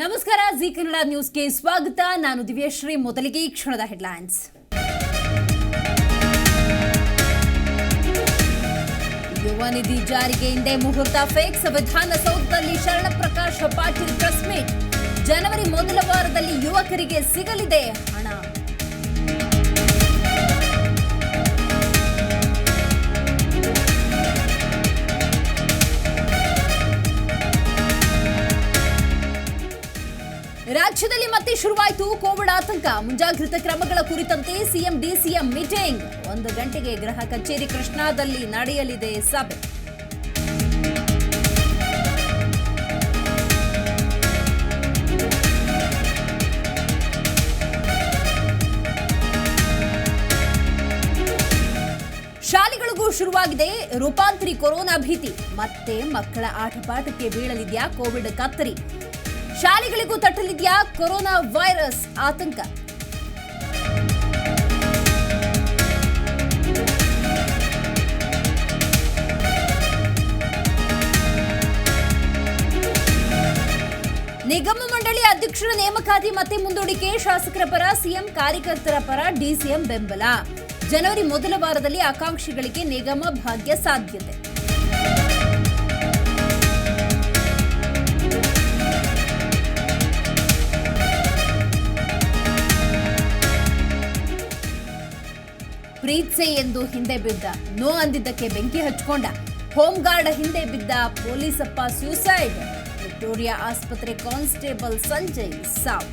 ನಮಸ್ಕಾರ, ಜಿ ಕನ್ನಡ ನ್ಯೂಸ್ಗೆ ಸ್ವಾಗತ. ನಾನು ದಿವ್ಯಶ್ರೀ. ಮೊದಲಿಗೆ ಈ ಕ್ಷಣದ ಹೆಡ್ಲೈನ್ಸ್. ಯುವ ನಿಧಿ ಜಾರಿಗೆ ಹಿಂದೆ ಮುಹೂರ್ತ ಫೇಕ್ಸ್. ವಿಧಾನಸೌಧದಲ್ಲಿ ಶರಣಪ್ರಕಾಶ್ ಪಾಟೀಲ್ ಪ್ರೆಸ್ ಮೀಟ್. ಜನವರಿ ಮೊದಲ ವಾರದಲ್ಲಿ ಯುವಕರಿಗೆ ಸಿಗಲಿದೆ ಹಣ. ರಾಜ್ಯದಲ್ಲಿ ಮತ್ತೆ ಶುರುವಾಯಿತು ಕೋವಿಡ್ ಆತಂಕ. ಮುಂಜಾಗ್ರತಾ ಕ್ರಮಗಳ ಕುರಿತಂತೆ ಸಿಎಂ ಡಿಸಿಎಂ ಮೀಟಿಂಗ್. 1 ಗಂಟೆಗೆ ಗೃಹ ಕಚೇರಿ ಕೃಷ್ಣಾದಲ್ಲಿ ನಡೆಯಲಿದೆ ಸಭೆ. ಶಾಲೆಗಳಿಗೂ ಶುರುವಾಗಿದೆ ರೂಪಾಂತರಿ ಕೊರೋನಾ ಭೀತಿ. ಮತ್ತೆ ಮಕ್ಕಳ ಆಟಪಾಠಕ್ಕೆ ಬೀಳಲಿದೆಯಾ ಕೋವಿಡ್ ಕತ್ತರಿ? ಶಾಲೆಗಳಿಗೂ ತಟ್ಟಲಿದೆಯಾ ಕೊರೋನಾ ವೈರಸ್ ಆತಂಕ? ನಿಗಮ ಮಂಡಳಿ ಅಧ್ಯಕ್ಷರ ನೇಮಕಾತಿ ಮತ್ತೆ ಮುಂದೂಡಿಕೆ. ಶಾಸಕರ ಪರ ಸಿಎಂ, ಕಾರ್ಯಕರ್ತರ ಪರ ಡಿಸಿಎಂ ಬೆಂಬಲ. ಜನವರಿ ಮೊದಲ ವಾರದಲ್ಲಿ ಆಕಾಂಕ್ಷಿಗಳಿಗೆ ನಿಗಮ ಭಾಗ್ಯ ಸಾಧ್ಯತೆ. ಪ್ರೀತ್ಸೆ ಎಂದು ಹಿಂದೆ ಬಿದ್ದ, ನೋ ಅಂದಿದ್ದಕ್ಕೆ ಬೆಂಕಿ ಹಚ್ಕೊಂಡ. ಹೋಮ್ ಗಾರ್ಡ್ ಹಿಂದೆ ಬಿದ್ದ ಪೊಲೀಸಪ್ಪ ಸ್ಯೂಸೈಡ್. ವಿಕ್ಟೋರಿಯಾ ಆಸ್ಪತ್ರೆ ಕಾನ್ಸ್ಟೇಬಲ್ ಸಂಜಯ್ ಸಾವು.